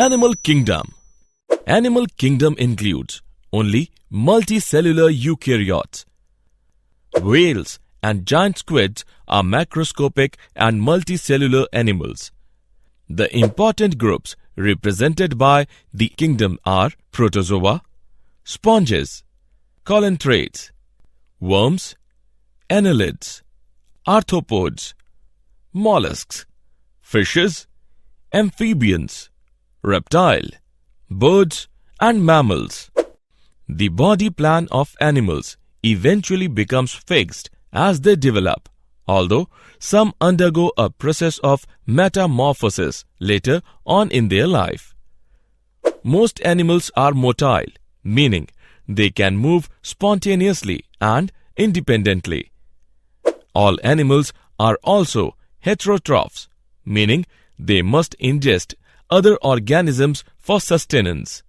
Animal kingdom. Animal kingdom includes only multicellular eukaryotes. Whales and giant squids are macroscopic and multicellular animals. The important groups represented by the kingdom are protozoa, sponges, coelenterates, worms, annelids, arthropods, mollusks, fishes, amphibians, reptile, birds and mammals. The body plan of animals eventually becomes fixed as they develop, although some undergo a process of metamorphosis later on in their life. Most animals are motile, meaning they can move spontaneously and independently. All animals are also heterotrophs, meaning they must ingest other organisms for sustenance.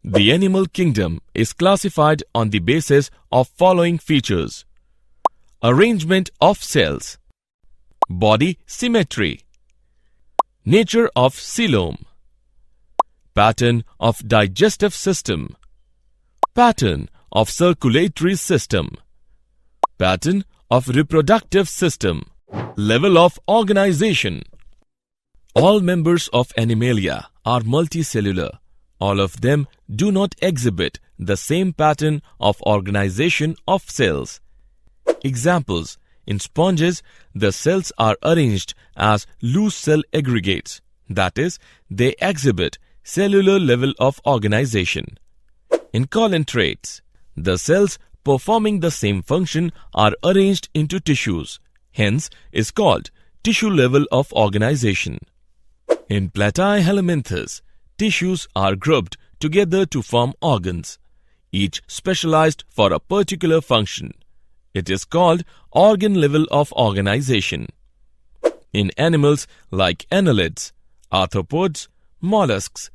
The animal kingdom is classified on the basis of following features: arrangement of cells, body symmetry, nature of coelom, pattern of digestive system, pattern of circulatory system, pattern of reproductive system, level of organization. All members of Animalia are multicellular. All of them do not exhibit the same pattern of organization of cells. Examples: in sponges, the cells are arranged as loose cell aggregates, that is, they exhibit cellular level of organization. In coelenterates, the cells performing the same function are arranged into tissues, hence is called tissue level of organization. In Platyhelminthes, tissues are grouped together to form organs, each specialized for a particular function. It is called organ level of organization. In animals like annelids, arthropods, mollusks,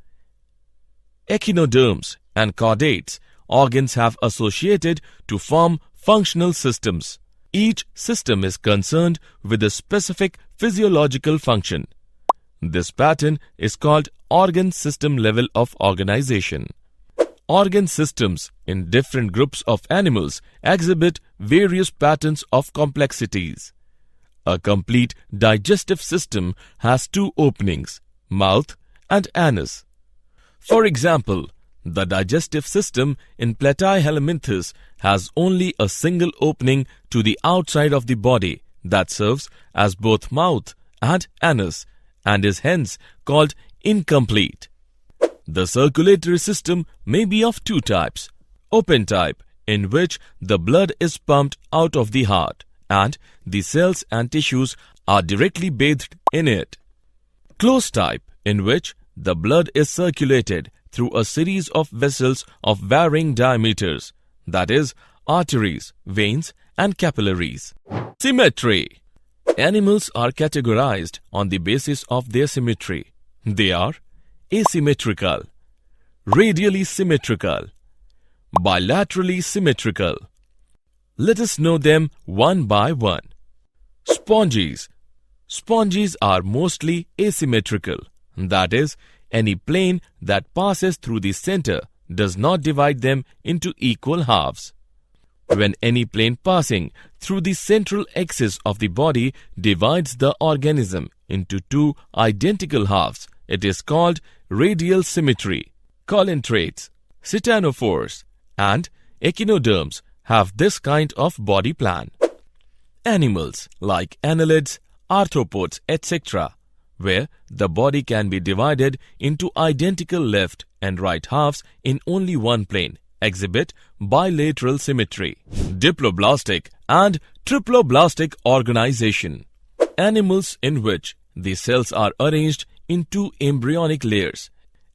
echinoderms and chordates, organs have associated to form functional systems. Each system is concerned with a specific physiological function. This pattern is called organ system level of organization. Organ systems in different groups of animals exhibit various patterns of complexities. A complete digestive system has two openings, mouth and anus. For example, the digestive system in Platyhelminthes has only a single opening to the outside of the body that serves as both mouth and anus, and is hence called incomplete. The circulatory system may be of two types: open type, in which the blood is pumped out of the heart and the cells and tissues are directly bathed in it; closed type, in which the blood is circulated through a series of vessels of varying diameters, that is, arteries, veins and capillaries. Symmetry. Animals are categorized on the basis of their symmetry. They are asymmetrical, radially symmetrical, bilaterally symmetrical. Let us know them one by one. Sponges. Sponges are mostly asymmetrical, that is, any plane that passes through the center does not divide them into equal halves. When any plane passing through the central axis of the body divides the organism into two identical halves, it is called radial symmetry. Coelenterates, Ctenophores and echinoderms have this kind of body plan. Animals like annelids, arthropods, etc., where the body can be divided into identical left and right halves in only one plane, exhibit bilateral symmetry. Diploblastic and triploblastic organization. Animals in which the cells are arranged in two embryonic layers,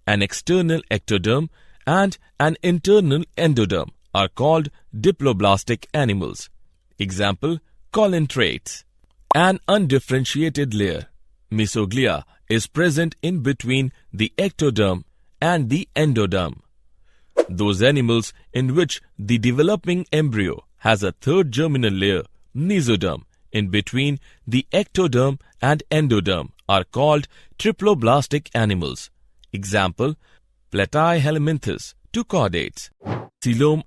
an external ectoderm and an internal endoderm, are called diploblastic animals. Example: coelenterates. An undifferentiated layer, mesoglia, is present in between the ectoderm and the endoderm. Those animals in which the developing embryo has a third germinal layer, mesoderm, in between the ectoderm and endoderm are called triploblastic animals. Example, Platyhelminthes to chordates. Coelom.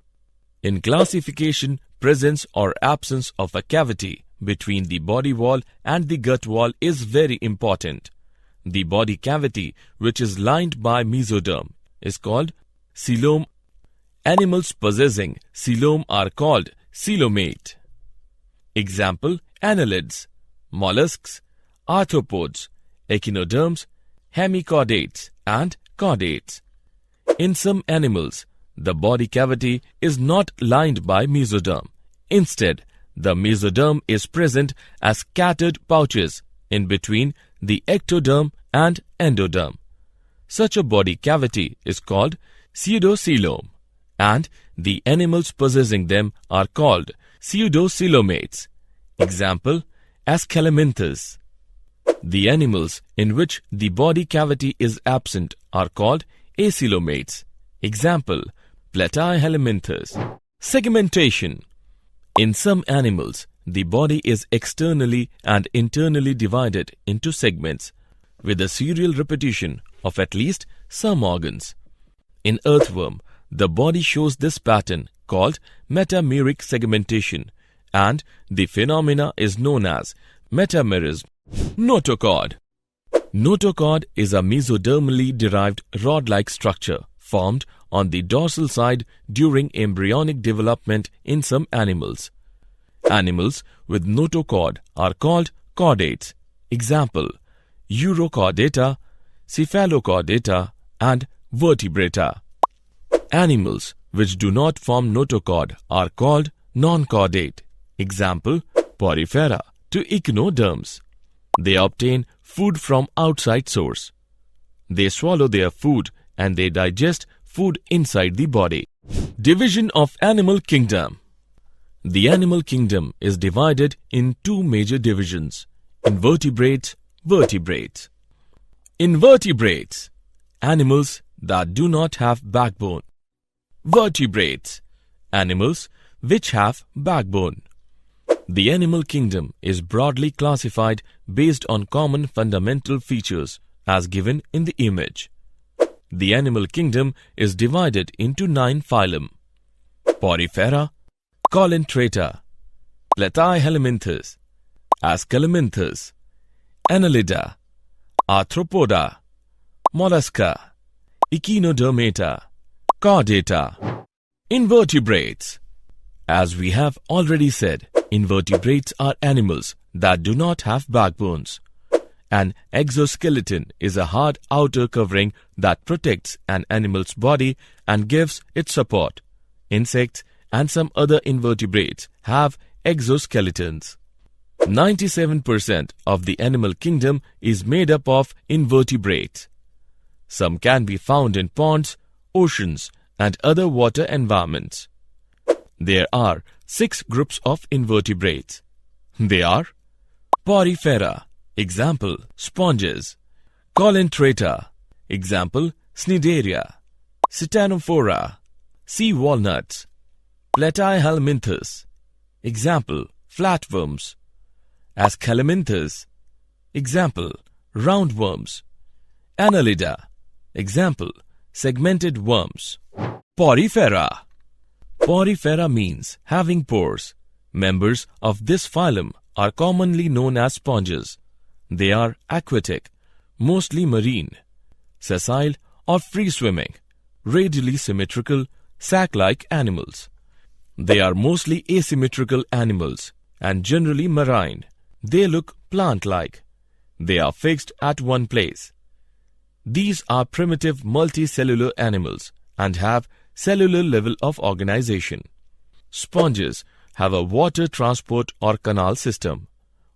In classification, presence or absence of a cavity between the body wall and the gut wall is very important. The body cavity, which is lined by mesoderm, is called coelom. Animals possessing coelom are called coelomate. Example, annelids, mollusks, arthropods, echinoderms, hemichordates and chordates. In some animals, the body cavity is not lined by mesoderm. Instead, the mesoderm is present as scattered pouches in between the ectoderm and endoderm. Such a body cavity is called pseudocoelom, and the animals possessing them are called pseudocoelomates. Example, Aschelominthes. The animals in which the body cavity is absent are called acoelomates. Example, Platyhelminthes. Segmentation. In some animals, the body is externally and internally divided into segments with a serial repetition of at least some organs. In earthworm, the body shows this pattern called metameric segmentation, and the phenomena is known as metamerism. Notochord. Notochord is a mesodermally derived rod-like structure formed on the dorsal side during embryonic development in some animals. Animals with notochord are called chordates. Example, Urochordata, Cephalochordata and Vertebrata. Animals which do not form notochord are called non-chordate. Example, Porifera to echinoderms. They obtain food from outside source. They swallow their food and they digest food inside the body. Division of animal kingdom. The animal kingdom is divided in two major divisions: invertebrates, vertebrates. Invertebrates, animals that do not have backbone. Vertebrates, animals which have backbone. The animal kingdom is broadly classified based on common fundamental features as given in the image. The animal kingdom is divided into 9 phylum: Porifera, Colenterata, Platyhelminthes, Aschelominthes, Annelida, Arthropoda, Mollusca, Echinodermata, Chordata. Invertebrates. As we have already said, invertebrates are animals that do not have backbones. An exoskeleton is a hard outer covering that protects an animal's body and gives it support. Insects and some other invertebrates have exoskeletons. 97% of the animal kingdom is made up of invertebrates. Some can be found in ponds, oceans, and other water environments. There are 6 groups of invertebrates. They are Porifera, example, sponges; Coelenterata, example, Cnidaria; Ctenophora, sea walnuts; Platyhelminthes, example, flatworms; Aschelominthes, example, roundworms; Annelida, example, segmented worms. Porifera. Porifera means having pores. Members of this phylum are commonly known as sponges. They are aquatic, mostly marine, sessile or free-swimming, radially symmetrical, sac-like animals. They are mostly asymmetrical animals and generally marine. They look plant-like. They are fixed at one place. These are primitive multicellular animals and have cellular level of organization. Sponges have a water transport or canal system.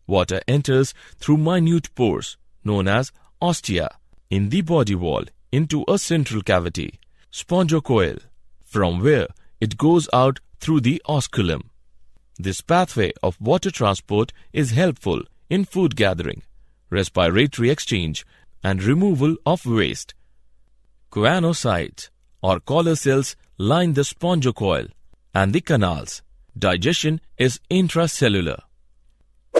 Water enters through minute pores known as ostia in the body wall into a central cavity, spongocoel, from where it goes out through the osculum. This pathway of water transport is helpful in food gathering, respiratory exchange, and removal of waste. Choanocytes or collar cells line the spongocoel and the canals. Digestion is intracellular.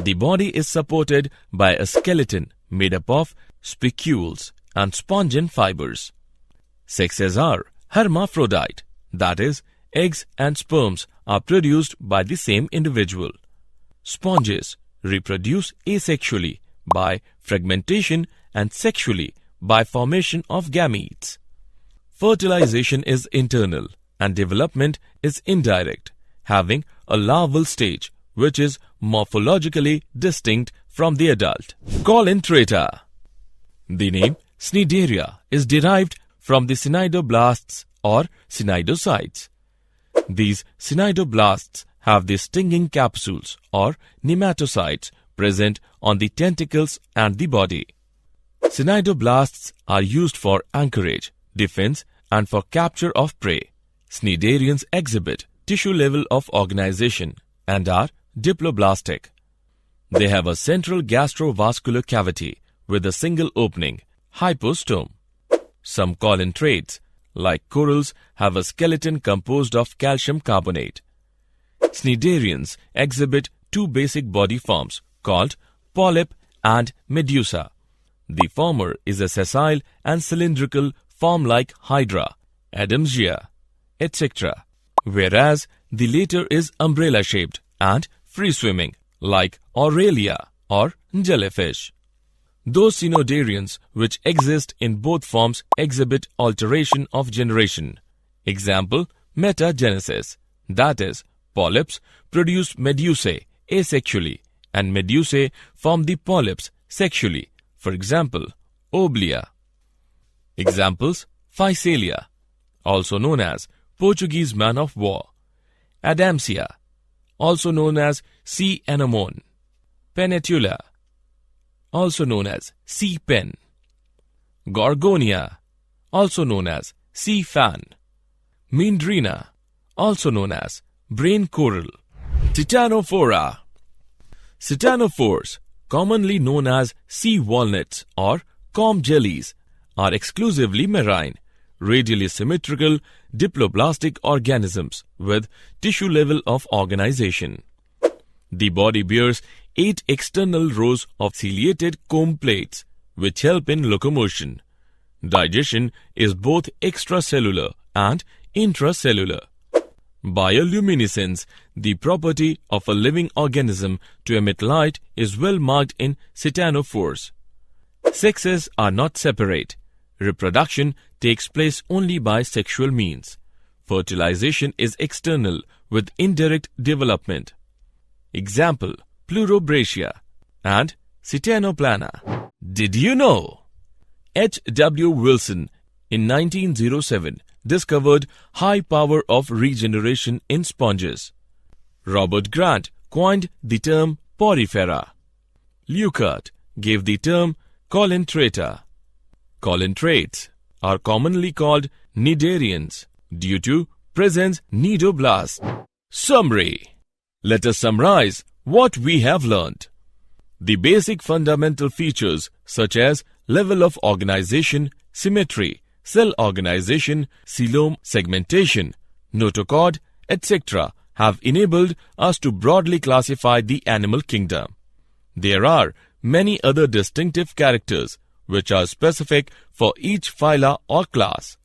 The body is supported by a skeleton made up of spicules and spongin fibers. Sexes are hermaphrodite, that is, eggs and sperms are produced by the same individual. Sponges reproduce asexually by fragmentation and sexually by formation of gametes. Fertilization is internal and development is indirect, having a larval stage which is morphologically distinct from the adult. Coelenterata. The name Cnidaria is derived from the cnidoblasts or cnidocytes. These cnidoblasts have the stinging capsules or nematocytes present on the tentacles and the body. Cnidoblasts are used for anchorage, defense, and for capture of prey. Cnidarians exhibit tissue level of organization and are diploblastic. They have a central gastrovascular cavity with a single opening, hypostome. Some coelenterates, like corals, have a skeleton composed of calcium carbonate. Cnidarians exhibit two basic body forms called polyp and medusa. The former is a sessile and cylindrical form like hydra, Adamsia, etc., whereas the later is umbrella-shaped and free-swimming like Aurelia or jellyfish. Those cnidarians which exist in both forms exhibit alteration of generation. Example, metagenesis, that is, polyps produce medusae asexually and medusae form the polyps sexually. For example, Oblea. Examples, Physalia, also known as Portuguese man of war, Adamsia, also known as sea anemone, Penetula, also known as sea pen, Gorgonia, also known as sea fan, Mindrina, also known as brain coral, Ctenophora. Ctenophores, commonly known as sea walnuts or comb jellies, are exclusively marine, radially symmetrical, diploblastic organisms with tissue level of organization. The body bears 8 external rows of ciliated comb plates which help in locomotion. Digestion is both extracellular and intracellular. Bioluminescence, the property of a living organism to emit light, is well marked in ctenophores. Sexes are not separate. Reproduction takes place only by sexual means. Fertilization is external with indirect development. Example, Pleurobratia and Ctenoplana. Did you know? H. W. Wilson in 1907 discovered high power of regeneration in sponges. Robert Grant coined the term Porifera. Leuckart gave the term Coelenterata. Coelenterates are commonly called Cnidarians due to presence cnidoblasts. Summary. Let us summarize what we have learned. The basic fundamental features such as level of organization, symmetry, cell organization, coelom, segmentation, notochord, etc. have enabled us to broadly classify the animal kingdom. There are many other distinctive characters which are specific for each phyla or class.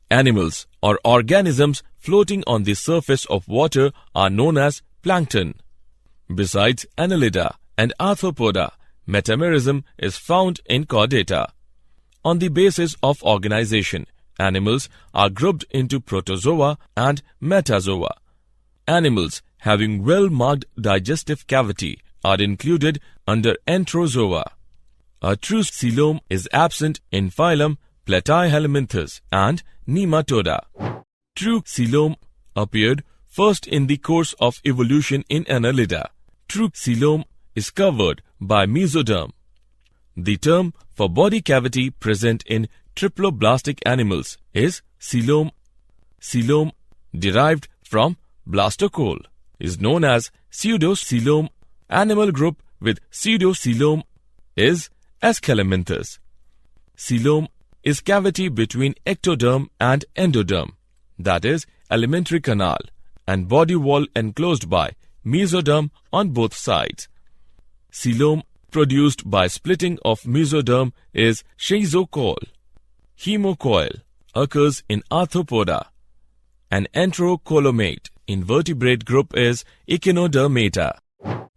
Animals or organisms floating on the surface of water are known as plankton. Besides Annelida and Arthropoda, metamerism is found in Chordata. On the basis of organization, animals are grouped into protozoa and metazoa. Animals having well-marked digestive cavity are included under enterozoa. A true coelom is absent in phylum Platyhelminthes and Nematoda. True coelom appeared first in the course of evolution in Annelida. True coelom is covered by mesoderm. The term for body cavity present in triploblastic animals is coelom. Coelom, derived from blastocole, is known as pseudocoelom. Animal group with pseudocoelom is Aschelminthus. Coelom is cavity between ectoderm and endoderm, that is, alimentary canal, and body wall enclosed by mesoderm on both sides. Coelom produced by splitting of mesoderm is schizocoel. Hemocoel occurs in Arthropoda. An enterocolomate invertebrate group is Echinodermata.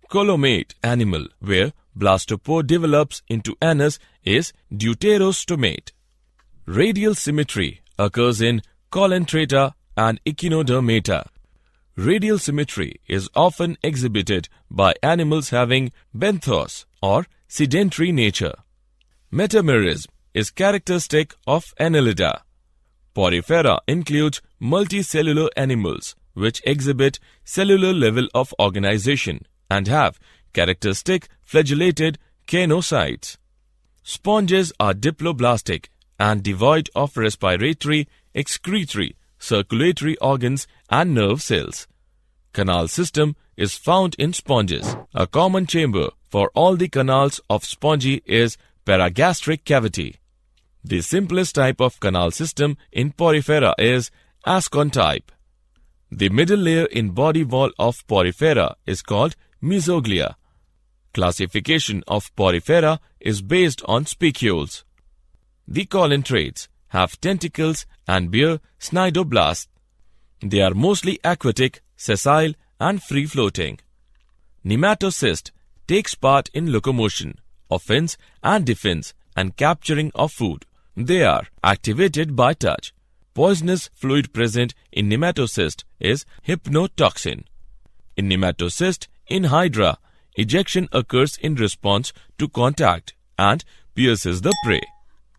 Colomate animal where blastopore develops into anus is deuterostomate. Radial symmetry occurs in Coelenterata and Echinodermata. Radial symmetry is often exhibited by animals having benthos or sedentary nature. Metamerism is characteristic of Annelida. Porifera includes multicellular animals which exhibit cellular level of organization and have characteristic flagellated caenocytes. Sponges are diploblastic and devoid of respiratory, excretory, circulatory organs and nerve cells. Canal system is found in sponges. A common chamber for all the canals of spongy is paragastric cavity. The simplest type of canal system in Porifera is ascon type. The middle layer in body wall of Porifera is called mesoglia. Classification of Porifera is based on spicules. The coelenterates have tentacles and bear cnidoblasts. They are mostly aquatic, sessile and free-floating. Nematocyst takes part in locomotion, offense and defense and capturing of food. They are activated by touch. Poisonous fluid present in nematocyst is hypnotoxin. In nematocyst, in hydra, ejection occurs in response to contact and pierces the prey.